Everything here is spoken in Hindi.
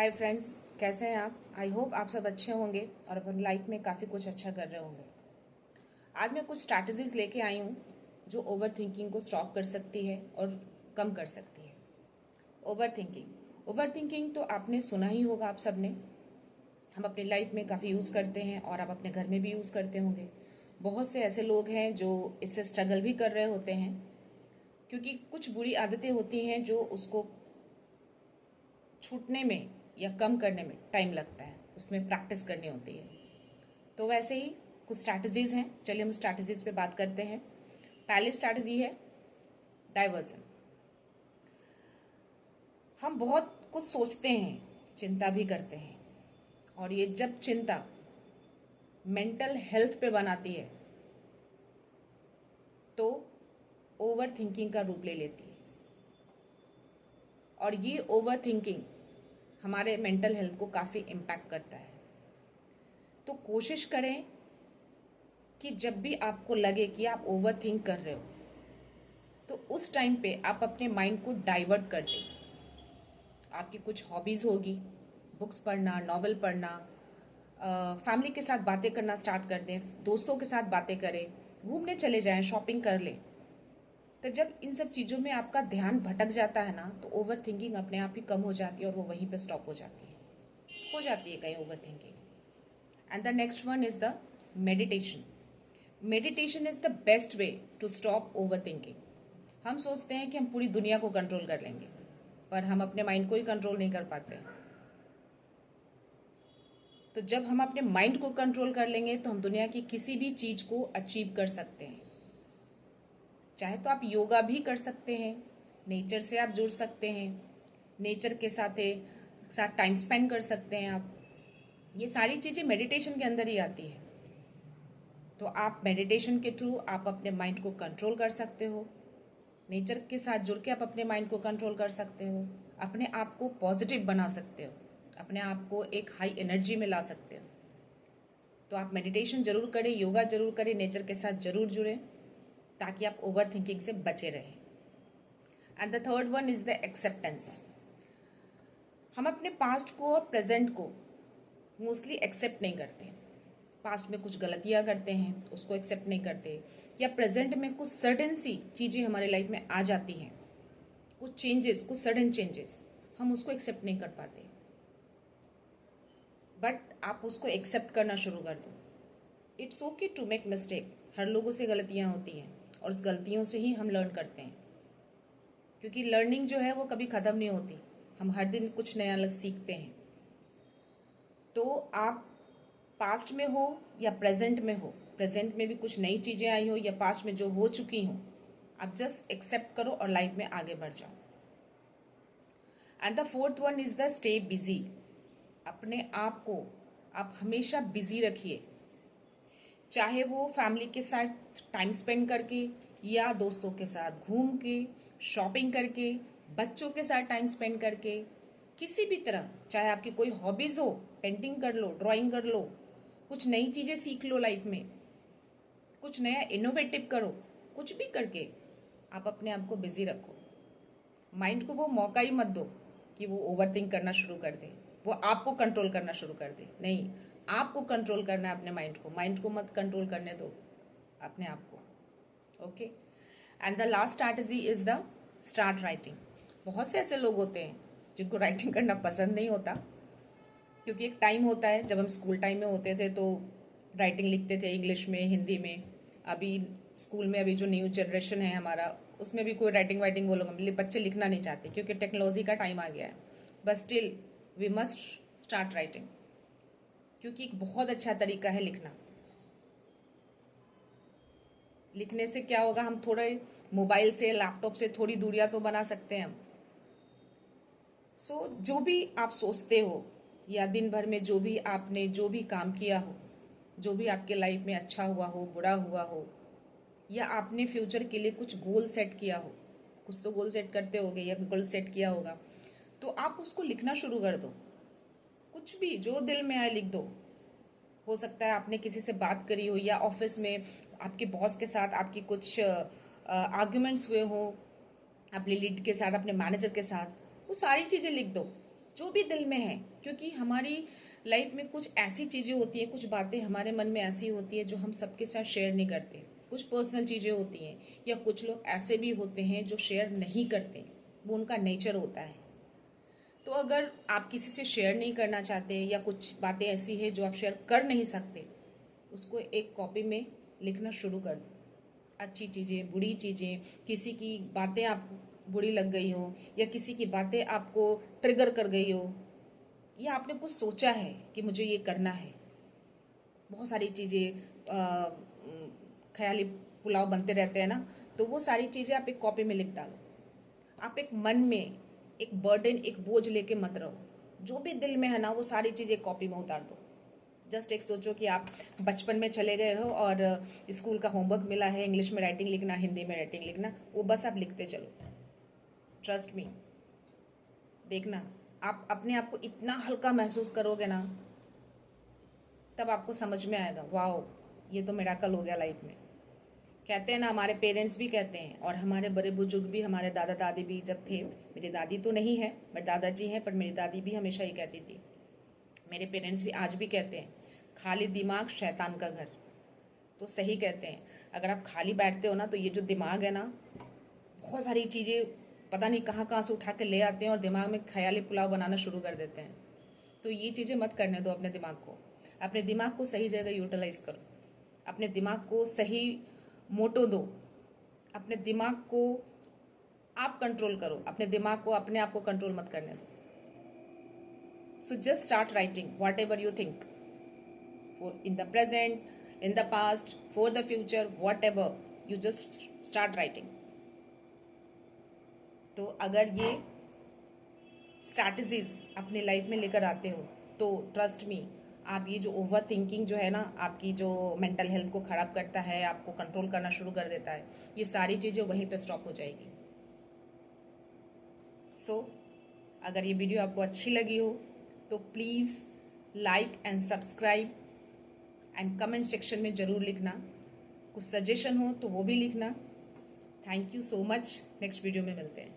हाय फ्रेंड्स, कैसे हैं आप? आई होप आप सब अच्छे होंगे और अपनी लाइफ में काफ़ी कुछ अच्छा कर रहे होंगे। आज मैं कुछ स्ट्रैटेजीज लेके आई हूँ जो ओवर थिंकिंग को स्टॉप कर सकती है और कम कर सकती है। ओवर थिंकिंग तो आपने सुना ही होगा आप सब ने। हम अपनी लाइफ में काफ़ी यूज़ करते हैं और आप अपने घर में भी यूज़ करते होंगे। बहुत से ऐसे लोग हैं जो इससे स्ट्रगल भी कर रहे होते हैं, क्योंकि कुछ बुरी आदतें होती हैं जो उसको छूटने में या कम करने में टाइम लगता है, उसमें प्रैक्टिस करनी होती है। तो वैसे ही कुछ स्ट्रैटेजीज हैं, चलिए हम स्ट्रैटेजीज पे बात करते हैं। पहली स्ट्रैटेजी है डाइवर्जन। हम बहुत कुछ सोचते हैं, चिंता भी करते हैं, और ये जब चिंता मेंटल हेल्थ पे बनाती है तो ओवर थिंकिंग का रूप ले लेती है, और ये ओवर थिंकिंग हमारे मेंटल हेल्थ को काफ़ी इम्पैक्ट करता है। तो कोशिश करें कि जब भी आपको लगे कि आप ओवर थिंक कर रहे हो तो उस टाइम पे आप अपने माइंड को डाइवर्ट कर दें। आपकी कुछ हॉबीज़ होगी, बुक्स पढ़ना, नॉवल पढ़ना, फैमिली के साथ बातें करना स्टार्ट कर दें, दोस्तों के साथ बातें करें, घूमने चले जाएं, शॉपिंग कर लें। तो जब इन सब चीज़ों में आपका ध्यान भटक जाता है ना, तो ओवर थिंकिंग अपने आप ही कम हो जाती है और वो वहीं पे स्टॉप हो जाती है कहीं overthinking. And the next one is the meditation. Meditation is the best way to stop overthinking. हम सोचते हैं कि हम पूरी दुनिया को कंट्रोल कर लेंगे, पर हम अपने माइंड को ही कंट्रोल नहीं कर पाते। तो जब हम अपने माइंड को कंट्रोल कर लेंगे तो हम दुनिया की किसी भी चीज़ को अचीव कर सकते हैं। चाहे तो आप योगा भी कर सकते हैं, नेचर से आप जुड़ सकते हैं, नेचर के साथ टाइम स्पेंड कर सकते हैं आप। ये सारी चीज़ें मेडिटेशन के अंदर ही आती है। तो आप मेडिटेशन के थ्रू आप अपने माइंड को कंट्रोल कर सकते हो, नेचर के साथ जुड़ के आप अपने माइंड को कंट्रोल कर सकते हो, अपने आप को पॉजिटिव बना सकते हो, अपने आप को एक हाई एनर्जी में ला सकते हो। तो आप मेडिटेशन जरूर करें, योगा जरूर करें, नेचर के साथ जरूर जुड़ें, ताकि आप ओवर थिंकिंग से बचे रहें। And the third one is the acceptance. हम अपने पास्ट को और प्रेजेंट को मोस्टली एक्सेप्ट नहीं करते। पास्ट में कुछ गलतियां करते हैं, उसको एक्सेप्ट नहीं करते, या प्रेजेंट में कुछ सर्टेन सी चीज़ें हमारे लाइफ में आ जाती हैं, कुछ चेंजेस, कुछ सडन चेंजेस, हम उसको एक्सेप्ट नहीं कर पाते। बट आप उसको एक्सेप्ट करना शुरू कर दो। It's okay to make mistake. हर लोगों से गलतियां होती हैं और उस गलतियों से ही हम लर्न करते हैं, क्योंकि लर्निंग जो है वो कभी ख़त्म नहीं होती। हम हर दिन कुछ नया सीखते हैं। तो आप पास्ट में हो या प्रेजेंट में हो, प्रेजेंट में भी कुछ नई चीज़ें आई हो या पास्ट में जो हो चुकी हों, आप जस्ट एक्सेप्ट करो और लाइफ में आगे बढ़ जाओ। And the fourth one is the stay busy. अपने आप को आप हमेशा बिजी रखिए, चाहे वो फैमिली के साथ टाइम स्पेंड करके, या दोस्तों के साथ घूम के, शॉपिंग करके, बच्चों के साथ टाइम स्पेंड करके, किसी भी तरह। चाहे आपकी कोई हॉबीज़ हो, पेंटिंग कर लो, ड्राइंग कर लो, कुछ नई चीज़ें सीख लो लाइफ में, कुछ नया इनोवेटिव करो, कुछ भी करके आप अपने आप को बिजी रखो। माइंड को वो मौका ही मत दो कि वो ओवर थिंक करना शुरू कर दे, वो आपको कंट्रोल करना शुरू कर दे। नहीं, आपको कंट्रोल करना है अपने माइंड को मत कंट्रोल करने दो अपने आप को। Okay. And the last strategy is the start writing. बहुत से ऐसे लोग होते हैं जिनको राइटिंग करना पसंद नहीं होता, क्योंकि एक टाइम होता है जब हम स्कूल टाइम में होते थे तो राइटिंग लिखते थे इंग्लिश में, हिंदी में। अभी स्कूल में अभी जो न्यू जनरेशन है हमारा, उसमें भी कोई राइटिंग वाइटिंग वो लोग बच्चे लिखना नहीं चाहते, क्योंकि टेक्नोलॉजी का टाइम आ गया है। But still we must start writing, क्योंकि एक बहुत अच्छा तरीका है लिखना। लिखने से क्या होगा, हम थोड़े मोबाइल से, लैपटॉप से थोड़ी दूरियां तो बना सकते हैं हम। सो जो भी आप सोचते हो, या दिन भर में जो भी आपने जो भी काम किया हो, जो भी आपके लाइफ में अच्छा हुआ हो, बुरा हुआ हो, या आपने फ्यूचर के लिए कुछ गोल सेट किया हो, कुछ तो गोल सेट करते होगे या गोल सेट किया होगा, तो आप उसको लिखना शुरू कर दो। कुछ भी जो दिल में आए लिख दो। हो सकता है आपने किसी से बात करी हो, या ऑफिस में आपके बॉस के साथ आपकी कुछ आर्ग्यूमेंट्स हुए हो, अपने लीड के साथ, अपने मैनेजर के साथ, वो सारी चीज़ें लिख दो। जो भी दिल में है, क्योंकि हमारी लाइफ में कुछ ऐसी चीज़ें होती हैं, कुछ बातें हमारे मन में ऐसी होती है जो हम सबके साथ शेयर नहीं करते, कुछ पर्सनल चीज़ें होती हैं, या कुछ लोग ऐसे भी होते हैं जो शेयर नहीं करते, वो उनका नेचर होता है। तो अगर आप किसी से शेयर नहीं करना चाहते या कुछ बातें ऐसी है जो आप शेयर कर नहीं सकते, उसको एक कॉपी में लिखना शुरू कर दो। अच्छी चीज़ें, बुरी चीज़ें, किसी की बातें आपको बुरी लग गई हो, या किसी की बातें आपको ट्रिगर कर गई हो, या आपने कुछ सोचा है कि मुझे ये करना है। बहुत सारी चीज़ें ख्याली पुलाव बनते रहते हैं ना, तो वो सारी चीज़ें आप एक कॉपी में लिख डालो। आप एक मन में एक बर्डन, एक बोझ लेके मत रहो। जो भी दिल में है ना, वो सारी चीज़ें एक कॉपी में उतार दो। जस्ट एक सोचो कि आप बचपन में चले गए हो और स्कूल का होमवर्क मिला है, इंग्लिश में राइटिंग लिखना, हिंदी में राइटिंग लिखना, वो बस आप लिखते चलो। ट्रस्ट मी, देखना आप अपने आप को इतना हल्का महसूस करोगे ना, तब आपको समझ में आएगा, वाओ ये तो मिराकल हो गया लाइफ में। कहते हैं ना, हमारे पेरेंट्स भी कहते हैं और हमारे बड़े बुजुर्ग भी, हमारे दादा दादी भी जब थे, मेरी दादी तो नहीं है बट दादाजी हैं, पर मेरी दादी भी हमेशा ही कहती थी, मेरे पेरेंट्स भी आज भी कहते हैं, खाली दिमाग शैतान का घर। तो सही कहते हैं। अगर आप खाली बैठते हो ना, तो ये जो दिमाग है ना, बहुत सारी चीज़ें पता नहीं कहाँ कहाँ से उठा के ले आते हैं और दिमाग में ख्याली पुलाव बनाना शुरू कर देते हैं। तो ये चीज़ें मत करने दो अपने दिमाग को। अपने दिमाग को सही जगह यूटिलाइज करो, अपने दिमाग को सही मोटो दो, अपने दिमाग को आप कंट्रोल करो, अपने दिमाग को अपने आप को कंट्रोल मत करने दो। So just start writing what ever you think, in the present, in the past, for the future, whatever, you just start writing. तो अगर ये स्ट्रैटेजीज अपने लाइफ में लेकर आते हो, तो ट्रस्ट मी, आप ये जो ओवर थिंकिंग जो है ना, आपकी जो मेंटल हेल्थ को ख़राब करता है, आपको कंट्रोल करना शुरू कर देता है, ये सारी चीज़ें वहीं पे स्टॉप हो जाएगी। सो अगर ये वीडियो आपको अच्छी लगी हो तो please like and subscribe and comment section में ज़रूर लिखना। कुछ सजेशन हो तो वो भी लिखना। Thank you so much. Next video में मिलते हैं।